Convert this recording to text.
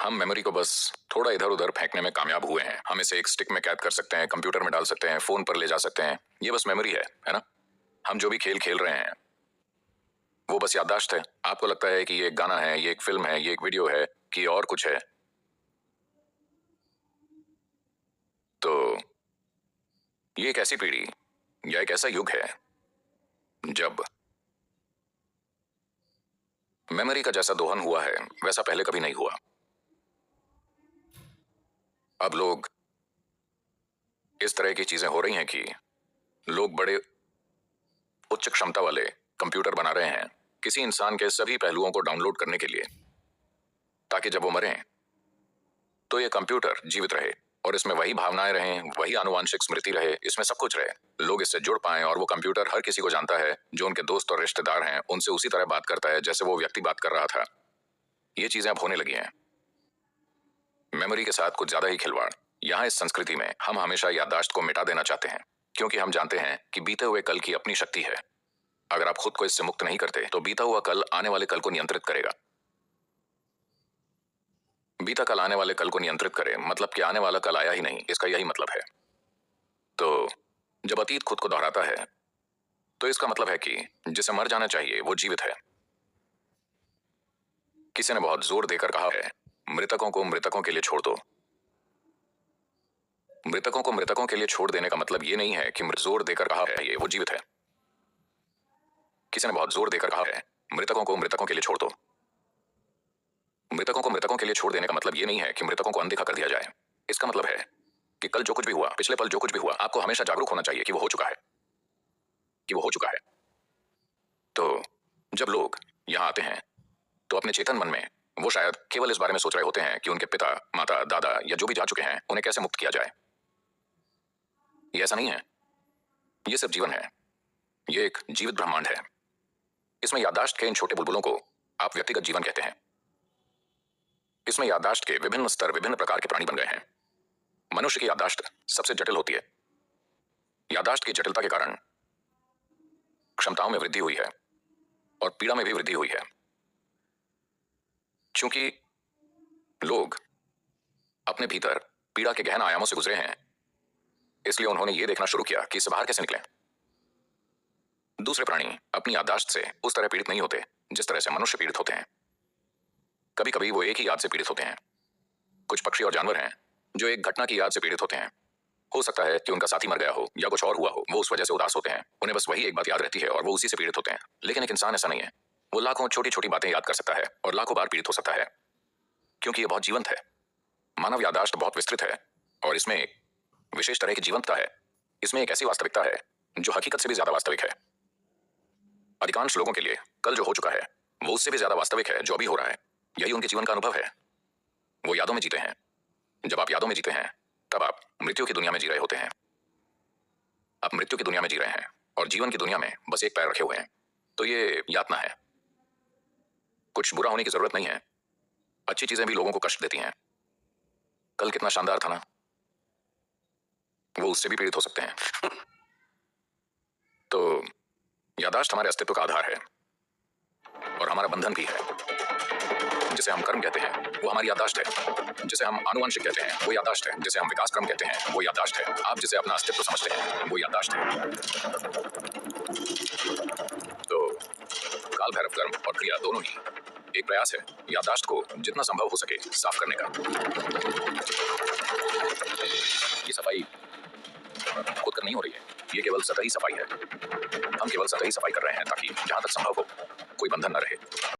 हम मेमोरी को बस थोड़ा इधर उधर फेंकने में कामयाब हुए हैं। हम इसे एक स्टिक में कैद कर सकते हैं, कंप्यूटर में डाल सकते हैं, फोन पर ले जा सकते हैं। ये बस मेमोरी है ना? हम जो भी खेल खेल रहे हैं वो बस याददाश्त है। आपको लगता है कि ये एक गाना है, ये एक फिल्म है, ये एक वीडियो है, कि और कुछ है। तो ये एक ऐसी पीढ़ी या एक ऐसा युग है जब मेमोरी का जैसा दोहन हुआ है वैसा पहले कभी नहीं हुआ। अब लोग इस तरह की चीजें हो रही हैं कि लोग बड़े उच्च क्षमता वाले कंप्यूटर बना रहे हैं किसी इंसान के सभी पहलुओं को डाउनलोड करने के लिए, ताकि जब वो मरें तो ये कंप्यूटर जीवित रहे और इसमें वही भावनाएं रहें, वही आनुवांशिक स्मृति रहे, इसमें सब कुछ रहे। लोग इससे जुड़ पाएं और वो कंप्यूटर हर किसी को जानता है, जो उनके दोस्त और रिश्तेदार हैं उनसे उसी तरह बात करता है जैसे वो व्यक्ति बात कर रहा था। ये चीजें अब होने लगी हैं। मेमोरी के साथ कुछ ज्यादा ही खिलवाड़। यहाँ इस संस्कृति में हम हमेशा याददाश्त को मिटा देना चाहते हैं, क्योंकि हम जानते हैं कि बीते हुए कल की अपनी शक्ति है। अगर आप खुद को इससे मुक्त नहीं करते तो बीता हुआ कल आने वाले कल को नियंत्रित करेगा। बीता कल आने वाले कल को नियंत्रित करे मतलब कि आने वाला कल आया ही नहीं, इसका यही मतलब है। तो जब अतीत खुद को दोहराता है तो इसका मतलब है कि जिसे मर जाना चाहिए वो जीवित है। किसी ने बहुत जोर देकर कहा है, मृतकों को मृतकों के लिए छोड़ दो। मृतकों को मृतकों के लिए छोड़ देने का मतलब ये नहीं है कि जोर देकर कहा है ये वो जीवित है। किसी ने बहुत जोर देकर कहा है, मृतकों को मृतकों के लिए छोड़ दो। मृतकों को मृतकों के लिए छोड़ देने का मतलब ये नहीं है कि मृतकों को अनदेखा कर दिया जाए। इसका मतलब है कि कल जो कुछ भी हुआ, पिछले पल जो कुछ भी हुआ, आपको हमेशा जागरूक होना चाहिए कि वो हो चुका है, कि वो हो चुका है। तो जब लोग यहां आते हैं तो अपने चेतन मन में वो शायद केवल इस बारे में सोच रहे होते हैं कि उनके पिता, माता, दादा या जो भी जा चुके हैं उन्हें कैसे मुक्त किया जाए। ये ऐसा नहीं है, ये सिर्फ जीवन है। ये एक जीवित ब्रह्मांड है। इसमें याददाश्त के इन छोटे बुलबुलों को आप व्यक्तिगत जीवन कहते हैं। इसमें याददाश्त के विभिन्न स्तर विभिन्न प्रकार के प्राणी बन गए हैं। मनुष्य की याददाश्त सबसे जटिल होती है। याददाश्त की जटिलता के कारण क्षमताओं में वृद्धि हुई है और पीड़ा में भी वृद्धि हुई है। क्योंकि लोग अपने भीतर पीड़ा के गहन आयामों से गुजरे हैं, इसलिए उन्होंने यह देखना शुरू किया कि इससे बाहर कैसे निकलें। दूसरे प्राणी अपनी याददाश्त से उस तरह पीड़ित नहीं होते जिस तरह से मनुष्य पीड़ित होते हैं। कभी कभी वो एक ही याद से पीड़ित होते हैं। कुछ पक्षी और जानवर हैं जो एक घटना की याद से पीड़ित होते हैं। हो सकता है कि उनका साथी मर गया हो या कुछ और हुआ हो, वो उस वजह से उदास होते हैं। उन्हें बस वही एक बात याद रहती है और वो उसी से पीड़ित होते हैं। लेकिन एक इंसान ऐसा नहीं है। वो लाखों छोटी छोटी बातें याद कर सकता है और लाखों बार पीड़ित हो सकता है, क्योंकि ये बहुत जीवंत है। मानव याददाश्त बहुत विस्तृत है और इसमें एक विशेष तरह की जीवंतता है। इसमें एक ऐसी वास्तविकता है जो हकीकत से भी ज्यादा वास्तविक है। अधिकांश लोगों के लिए कल जो हो चुका है वो उससे भी ज्यादा वास्तविक है जो अभी हो रहा है। यही उनके जीवन का अनुभव है। वो यादों में जीते हैं। जब आप यादों में जीते हैं तब आप मृत्यु की दुनिया में जी रहे होते हैं। आप मृत्यु की दुनिया में जी रहे हैं और जीवन की दुनिया में बस एक पैर रखे हुए हैं। तो ये यातना है। कुछ बुरा होने की जरूरत नहीं है। अच्छी चीजें भी लोगों को कष्ट देती हैं। कल कितना शानदार था ना, वो उससे भी पीड़ित हो सकते हैं। तो याददाश्त हमारे अस्तित्व का आधार है और हमारा बंधन भी है। जिसे हम कर्म कहते हैं वो हमारी याददाश्त है। जिसे हम आनुवंशिक कहते हैं वो याददाश्त है। जिसे हम विकास क्रम कहते हैं वो याददाश्त है। आप जिसे अपना अस्तित्व समझते हैं वो याददाश्त है। तो काल भैरव कर्म और क्रिया दोनों ही एक प्रयास है याददाश्त को जितना संभव हो सके साफ करने का। ये सफाई खुद कर नहीं हो रही है, ये केवल सतही सफाई है। हम केवल सतही सफाई कर रहे हैं ताकि जहां तक संभव हो कोई बंधन न रहे।